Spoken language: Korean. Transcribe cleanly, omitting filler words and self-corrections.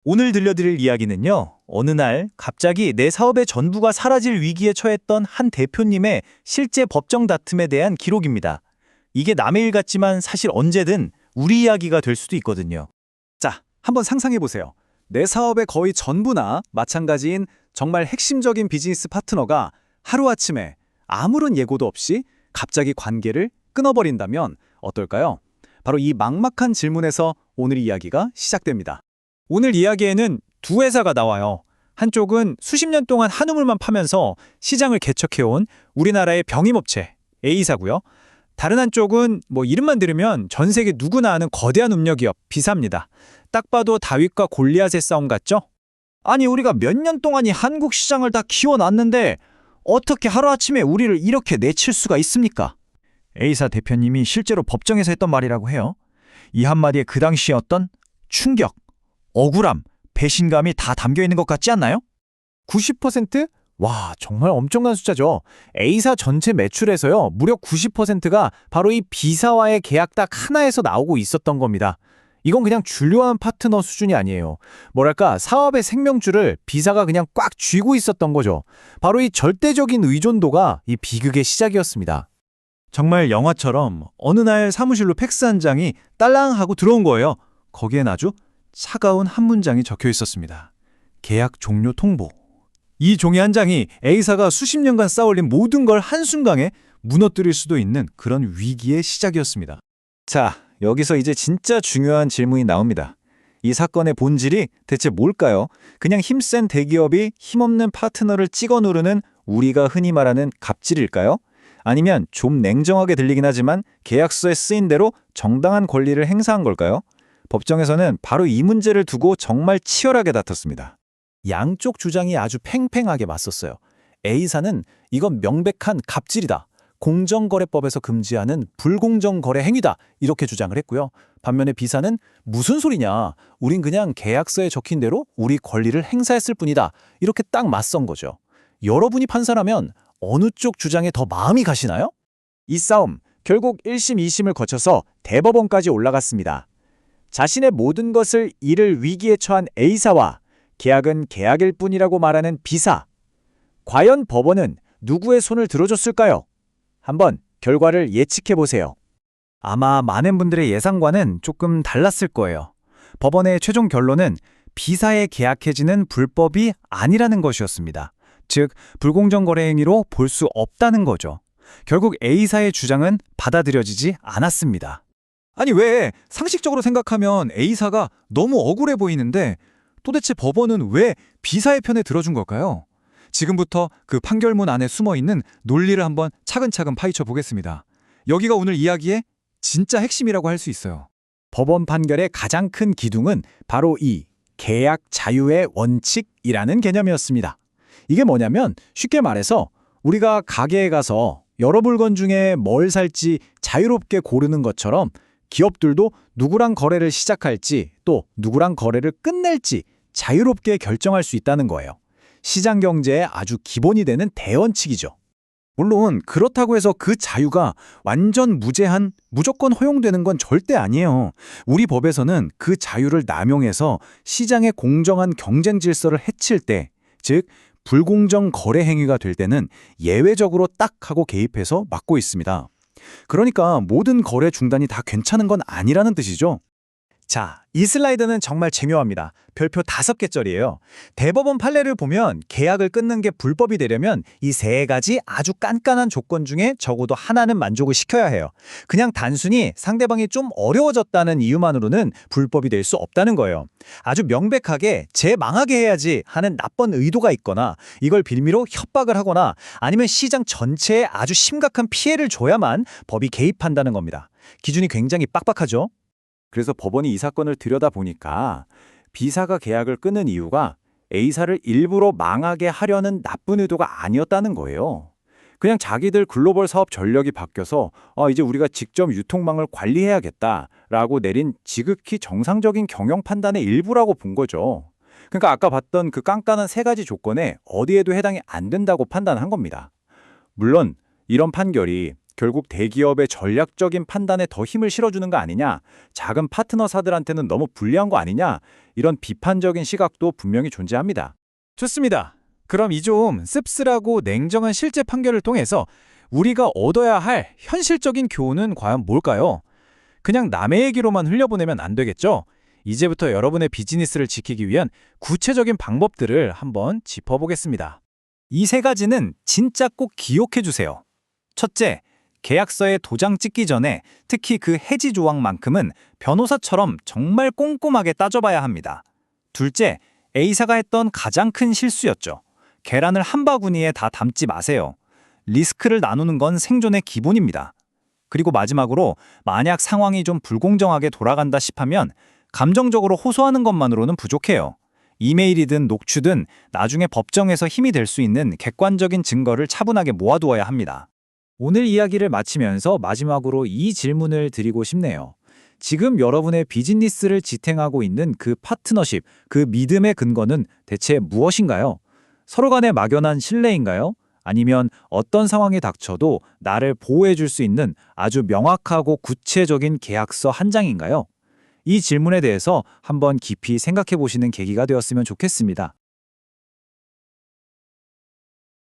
오늘 들려드릴 이야기는요, 어느 날 갑자기 내 사업의 전부가 사라질 위기에 처했던 한 대표님의 실제 법정 다툼에 대한 기록입니다. 이게 남의 일 같지만 사실 언제든 우리 이야기가 될 수도 있거든요. 자, 한번 상상해보세요. 내 사업의 거의 전부나 마찬가지인 정말 핵심적인 비즈니스 파트너가 하루아침에 아무런 예고도 없이 갑자기 관계를 끊어버린다면 어떨까요? 바로 이 막막한 질문에서 오늘 이야기가 시작됩니다. 오늘 이야기에는 두 회사가 나와요. 한쪽은 수십 년 동안 한우물만 파면서 시장을 개척해온 우리나라의 병임업체 A사고요. 다른 한쪽은 이름만 들으면 전 세계 누구나 아는 거대한 음료기업 B사입니다. 딱 봐도 다윗과 골리앗의 싸움 같죠? 아니 우리가 몇 년 동안 이 한국 시장을 다 키워놨는데 어떻게 하루아침에 우리를 이렇게 내칠 수가 있습니까? A사 대표님이 실제로 법정에서 했던 말이라고 해요. 이 한마디에 그 당시에 어떤 충격, 억울함, 배신감이 다 담겨있는 것 같지 않나요? 90%? 와, 정말 엄청난 숫자죠. A사 전체 매출에서요, 무려 90%가 바로 이 B사와의 계약 딱 하나에서 나오고 있었던 겁니다. 이건 그냥 주요한 파트너 수준이 아니에요. 뭐랄까, 사업의 생명줄을 B사가 그냥 꽉 쥐고 있었던 거죠. 바로 이 절대적인 의존도가 이 비극의 시작이었습니다. 정말 영화처럼 어느 날 사무실로 팩스 한 장이 딸랑 하고 들어온 거예요. 거기엔 아주 차가운 한 문장이 적혀 있었습니다. 계약 종료 통보. 이 종이 한 장이 A사가 수십 년간 쌓아올린 모든 걸 한순간에 무너뜨릴 수도 있는 그런 위기의 시작이었습니다. 자, 여기서 이제 진짜 중요한 질문이 나옵니다. 이 사건의 본질이 대체 뭘까요? 그냥 힘센 대기업이 힘없는 파트너를 찍어 누르는 우리가 흔히 말하는 갑질일까요? 아니면 좀 냉정하게 들리긴 하지만 계약서에 쓰인 대로 정당한 권리를 행사한 걸까요? 법정에서는 바로 이 문제를 두고 정말 치열하게 다퉜습니다. 양쪽 주장이 아주 팽팽하게 맞섰어요. A사는 이건 명백한 갑질이다. 공정거래법에서 금지하는 불공정거래 행위다. 이렇게 주장을 했고요. 반면에 B사는 무슨 소리냐. 우린 그냥 계약서에 적힌 대로 우리 권리를 행사했을 뿐이다. 이렇게 딱 맞선 거죠. 여러분이 판사라면 어느 쪽 주장에 더 마음이 가시나요? 이 싸움 결국 1심, 2심을 거쳐서 대법원까지 올라갔습니다. 자신의 모든 것을 잃을 위기에 처한 A사와 계약은 계약일 뿐이라고 말하는 B사. 과연 법원은 누구의 손을 들어줬을까요? 한번 결과를 예측해보세요. 아마 많은 분들의 예상과는 조금 달랐을 거예요. 법원의 최종 결론은 B사의 계약 해지는 불법이 아니라는 것이었습니다. 즉, 불공정 거래 행위로 볼 수 없다는 거죠. 결국 A사의 주장은 받아들여지지 않았습니다. 아니 왜 상식적으로 생각하면 A사가 너무 억울해 보이는데 도대체 법원은 왜 B사의 편에 들어준 걸까요? 지금부터 그 판결문 안에 숨어있는 논리를 한번 차근차근 파헤쳐 보겠습니다. 여기가 오늘 이야기의 진짜 핵심이라고 할 수 있어요. 법원 판결의 가장 큰 기둥은 바로 이 계약 자유의 원칙이라는 개념이었습니다. 이게 뭐냐면 쉽게 말해서 우리가 가게에 가서 여러 물건 중에 뭘 살지 자유롭게 고르는 것처럼 기업들도 누구랑 거래를 시작할지 또 누구랑 거래를 끝낼지 자유롭게 결정할 수 있다는 거예요. 시장 경제의 아주 기본이 되는 대원칙이죠. 물론 그렇다고 해서 그 자유가 완전 무제한, 무조건 허용되는 건 절대 아니에요. 우리 법에서는 그 자유를 남용해서 시장의 공정한 경쟁 질서를 해칠 때, 즉 불공정 거래 행위가 될 때는 예외적으로 딱 하고 개입해서 막고 있습니다. 그러니까 모든 거래 중단이 다 괜찮은 건 아니라는 뜻이죠. 자, 이 슬라이드는 정말 중요합니다. 별표 5개짜리예요. 대법원 판례를 보면 계약을 끊는 게 불법이 되려면 이 3가지 아주 깐깐한 조건 중에 적어도 하나는 만족을 시켜야 해요. 그냥 단순히 상대방이 좀 어려워졌다는 이유만으로는 불법이 될 수 없다는 거예요. 아주 명백하게 쟤 망하게 해야지 하는 나쁜 의도가 있거나 이걸 빌미로 협박을 하거나 아니면 시장 전체에 아주 심각한 피해를 줘야만 법이 개입한다는 겁니다. 기준이 굉장히 빡빡하죠? 그래서 법원이 이 사건을 들여다보니까 B사가 계약을 끊는 이유가 A사를 일부러 망하게 하려는 나쁜 의도가 아니었다는 거예요. 그냥 자기들 글로벌 사업 전략이 바뀌어서 이제 우리가 직접 유통망을 관리해야겠다라고 내린 지극히 정상적인 경영 판단의 일부라고 본 거죠. 그러니까 아까 봤던 그 깐깐한 3가지 조건에 어디에도 해당이 안 된다고 판단한 겁니다. 물론 이런 판결이 결국 대기업의 전략적인 판단에 더 힘을 실어주는 거 아니냐, 작은 파트너사들한테는 너무 불리한 거 아니냐, 이런 비판적인 시각도 분명히 존재합니다. 좋습니다. 그럼 이 좀 씁쓸하고 냉정한 실제 판결을 통해서 우리가 얻어야 할 현실적인 교훈은 과연 뭘까요? 그냥 남의 얘기로만 흘려보내면 안 되겠죠? 이제부터 여러분의 비즈니스를 지키기 위한 구체적인 방법들을 한번 짚어보겠습니다. 이 세 가지는 진짜 꼭 기억해 주세요. 첫째, 계약서에 도장 찍기 전에 특히 그 해지 조항만큼은 변호사처럼 정말 꼼꼼하게 따져봐야 합니다. 둘째, A사가 했던 가장 큰 실수였죠. 계란을 한 바구니에 다 담지 마세요. 리스크를 나누는 건 생존의 기본입니다. 그리고 마지막으로 만약 상황이 좀 불공정하게 돌아간다 싶으면 감정적으로 호소하는 것만으로는 부족해요. 이메일이든 녹취든 나중에 법정에서 힘이 될 수 있는 객관적인 증거를 차분하게 모아두어야 합니다. 오늘 이야기를 마치면서 마지막으로 이 질문을 드리고 싶네요. 지금 여러분의 비즈니스를 지탱하고 있는 그 파트너십, 그 믿음의 근거는 대체 무엇인가요? 서로 간의 막연한 신뢰인가요? 아니면 어떤 상황이 닥쳐도 나를 보호해 줄 수 있는 아주 명확하고 구체적인 계약서 한 장인가요? 이 질문에 대해서 한번 깊이 생각해 보시는 계기가 되었으면 좋겠습니다.